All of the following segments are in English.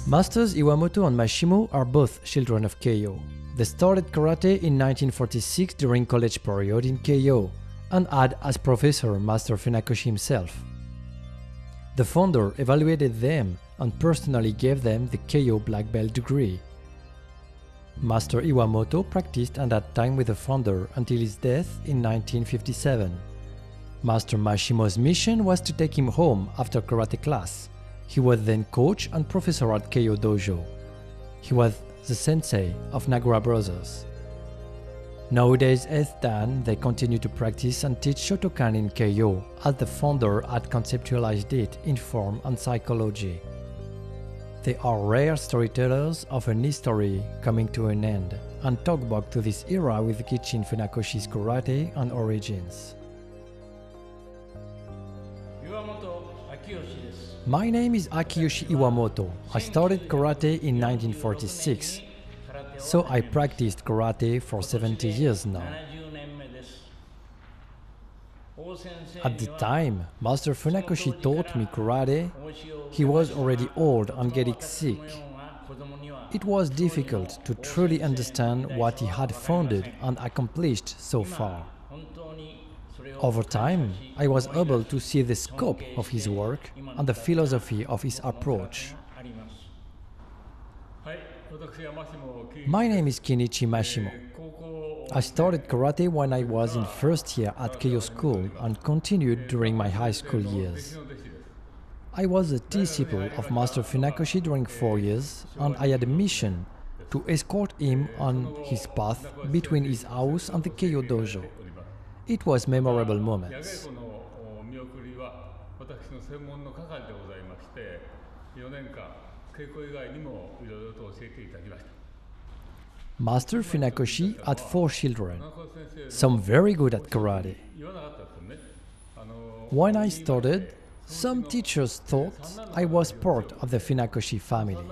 Masters Iwamoto and Mashimo are both children of KEIO. They started karate in 1946 during college period in KEIO and had as professor Mstr Funakoshi himself. The founder evaluated them and personally gave them the KEIO black belt degree. Mstr Iwamoto practiced at that time with the founder until his death in 1957. Mstr Mashimo's mission was to take him home after karate class. He was then coach and professor at KEIO Dojo. He was the sensei of Nagura brothers. Nowadays, as Dan, they continue to practice and teach Shotokan in KEIO, as the founder had conceptualized it in form and psychology. They are rare storytellers of an history coming to an end, and talk back to this era with Kichin Funakoshi's karate and origins. My name is Akiyoshi Iwamoto. I started karate in 1946, so I practiced karate for 70 years now. At the time Mstr Funakoshi taught me karate, he was already old and getting sick. It was difficult to truly understand what he had founded and accomplished so far. Over time, I was able to see the scope of his work and the philosophy of his approach. My name is Kenichi Mashimo. I started karate when I was in first year at KEIO school and continued during my high school years. I was a disciple of Mstr Funakoshi during 4 years, and I had a mission to escort him on his path between his house and the KEIO dojo. It was memorable moments. Mstr Funakoshi had 4 children, some very good at karate. When I started, some teachers thought I was part of the Funakoshi family.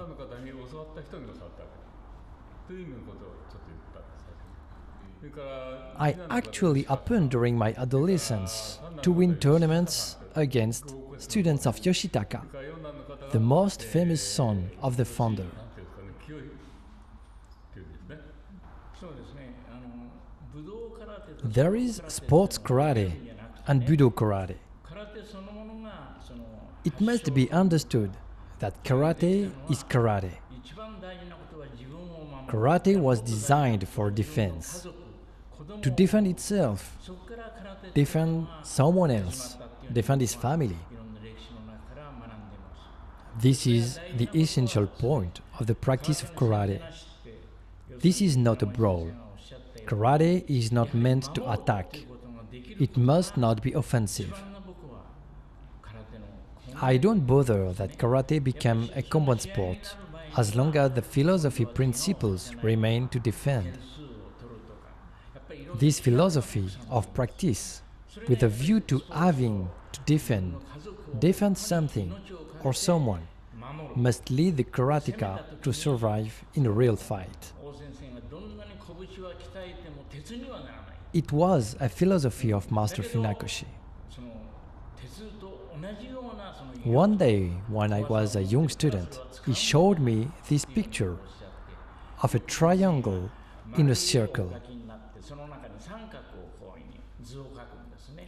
I actually happened during my adolescence to win tournaments against students of Yoshitaka, the most famous son of the founder. There is sports karate and Budo karate. It must be understood that karate is karate. Karate was designed for defense. To defend itself, defend someone else, defend his family. This is the essential point of the practice of karate. This is not a brawl. Karate is not meant to attack. It must not be offensive. I don't bother that karate became a combat sport, as long as the philosophy principles remain to defend. This philosophy of practice, with a view to having to defend something or someone, must lead the karateka to survive in a real fight. It was a philosophy of Mstr Funakoshi. One day, when I was a young student, he showed me this picture of a triangle in a circle.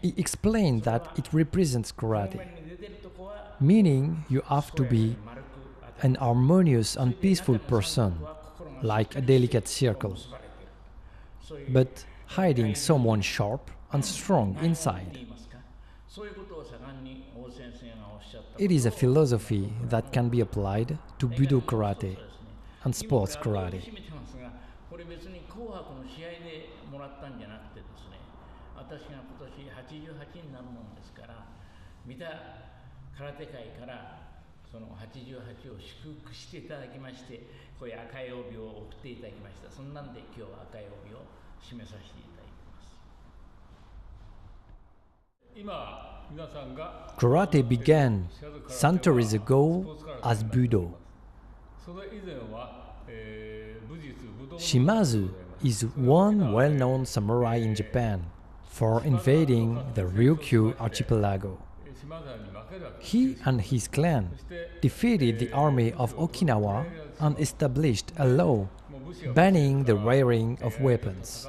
He explained that it represents karate, meaning you have to be an harmonious and peaceful person, like a delicate circle, but hiding someone sharp and strong inside. It is a philosophy that can be applied to Budo karate and sports karate. 私が今年88になるもんですから、見た空手界からその88を祝福していただきまして、こういう赤い帯を送っていただきました。そんなんで今日は赤い帯を締めさせていただいています。 Karate began centuries ago as Budo. Shimazu is one well-known samurai in Japan for invading the Ryukyu archipelago. He and his clan defeated the army of Okinawa and established a law banning the wearing of weapons.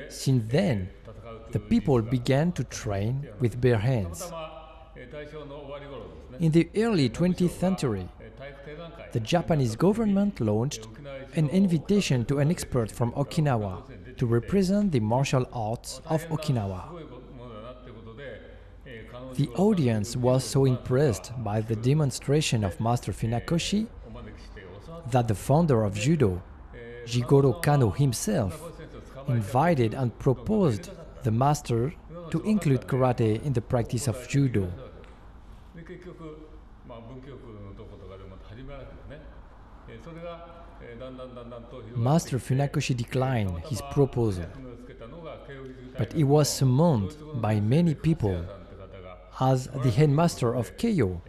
Since then, the people began to train with bare hands. In the early 20th century, the Japanese government launched an invitation to an expert from Okinawa to represent the martial arts of Okinawa. The audience was so impressed by the demonstration of Master Funakoshi that the founder of Judo, Jigoro Kano himself, invited and proposed the master to include karate in the practice of Judo. Master Funakoshi declined his proposal, but he was summoned by many people as the headmaster of KEIO,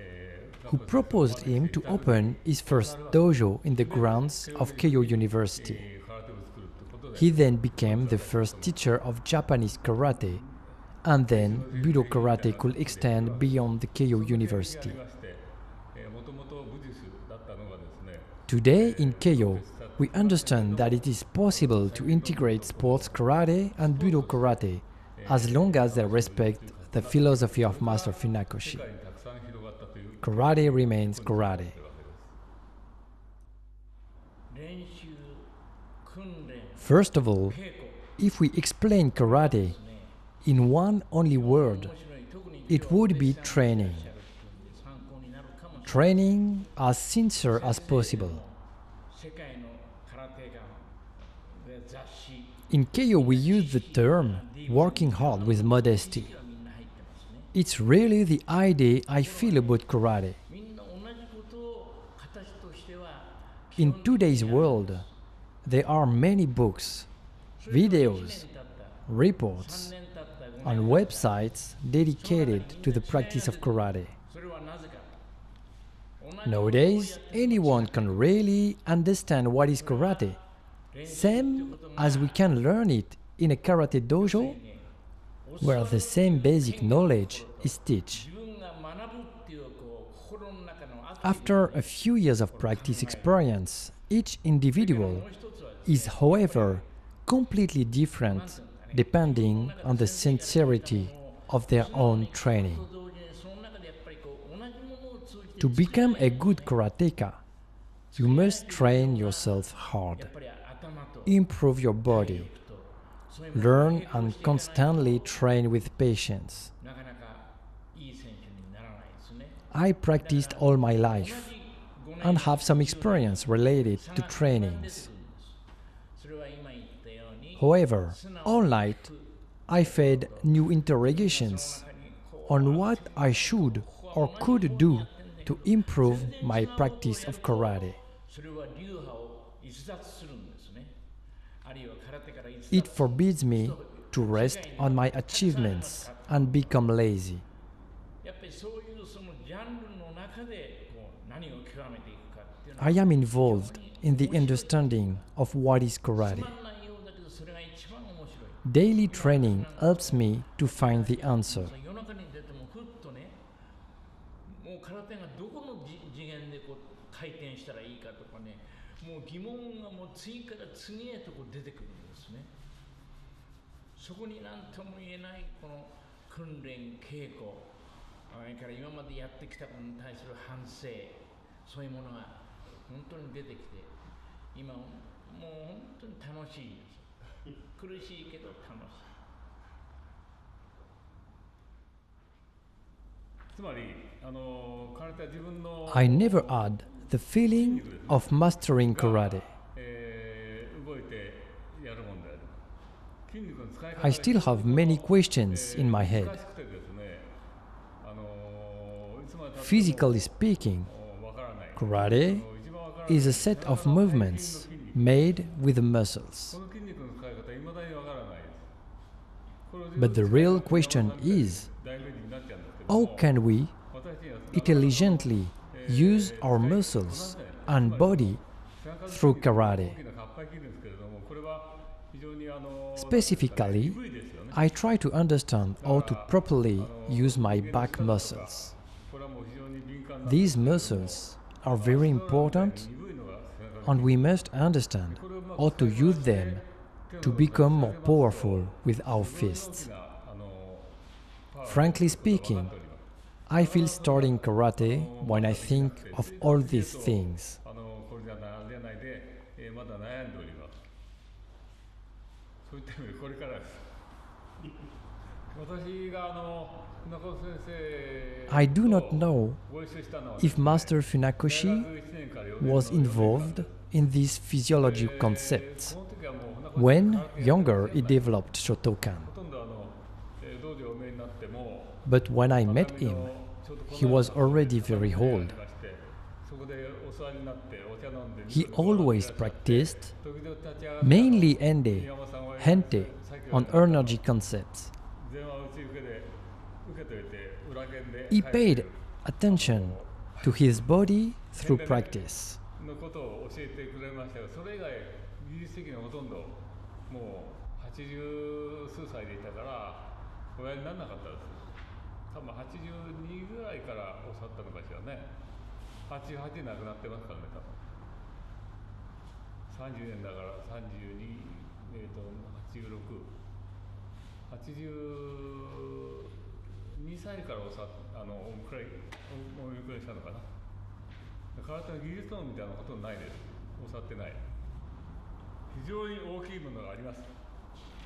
who proposed him to open his first dojo in the grounds of KEIO University. He then became the first teacher of Japanese karate, and then Budo karate could extend beyond the KEIO University. Today in KEIO, we understand that it is possible to integrate sports karate and Budo karate as long as they respect the philosophy of Master Funakoshi. Karate remains karate. First of all, if we explain karate in one only word, it would be training. Training as sincere as possible. In KEIO we use the term working hard with modesty. It's really the idea I feel about karate. In today's world, there are many books, videos, reports, and websites dedicated to the practice of karate. Nowadays, anyone can really understand what is karate, same as we can learn it in a karate dojo, where the same basic knowledge is taught. After a few years of practice experience, each individual is, however, completely different depending on the sincerity of their own training. To become a good karateka, you must train yourself hard, improve your body, learn and constantly train with patience. I practiced all my life and have some experience related to trainings. However, all night I fed new interrogations on what I should or could do to improve my practice of karate. It forbids me to rest on my achievements and become lazy. I am involved in the understanding of what is karate. Daily training helps me to find the answer. I never had the feeling of mastering karate. I still have many questions in my head. Physically speaking, karate is a set of movements made with the muscles. But the real question is, how can we intelligently use our muscles and body through karate? Specifically, I try to understand how to properly use my back muscles. These muscles are very important, and we must understand how to use them to become more powerful with our fists. Frankly speaking, I feel starting karate when I think of all these things. I do not know if Master Funakoshi was involved in these physiological concepts. When younger, he developed Shotokan. But when I met him, he was already very old. He always practiced mainly hente, on energy concepts. He paid attention to his body through practice.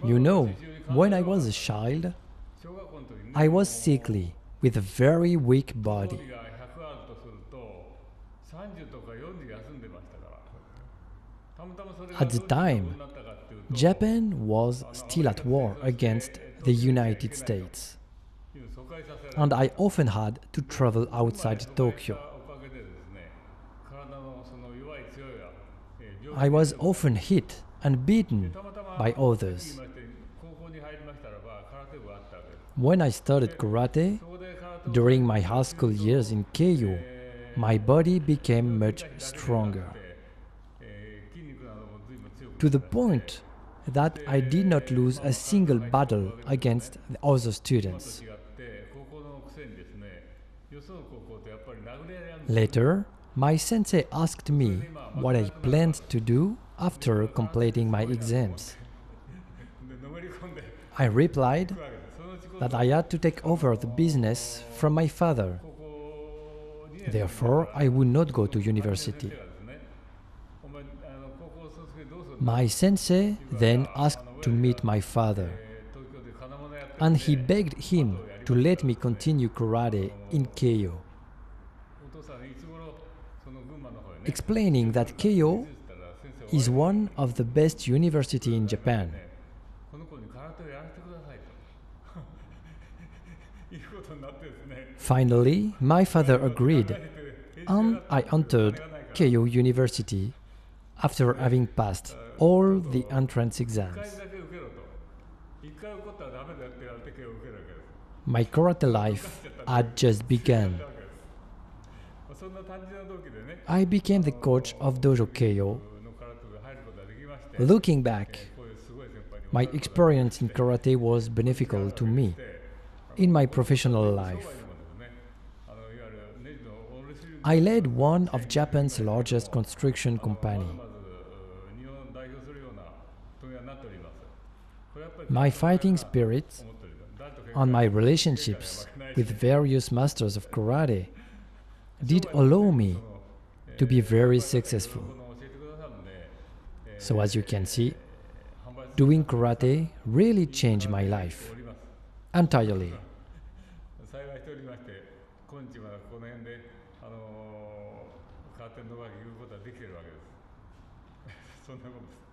You know, when I was a child, I was sickly with a very weak body. At the time, Japan was still at war against the United States, and I often had to travel outside Tokyo. I was often hit and beaten by others. When I started karate, during my high school years in KEIO, my body became much stronger, to the point that I did not lose a single battle against the other students. Later, my sensei asked me what I planned to do after completing my exams. I replied that I had to take over the business from my father. Therefore, I would not go to university. My sensei then asked to meet my father, and he begged him to let me continue karate in KEIO, explaining that KEIO is one of the best universities in Japan. Finally, my father agreed, and I entered KEIO University after having passed all the entrance exams. My karate life had just begun. I became the coach of Dojo KEIO. Looking back, my experience in karate was beneficial to me in my professional life. I led one of Japan's largest construction company. My fighting spirit and my relationships with various masters of karate did allow me to be very successful. So as you can see, doing karate really changed my life entirely. そんなことです。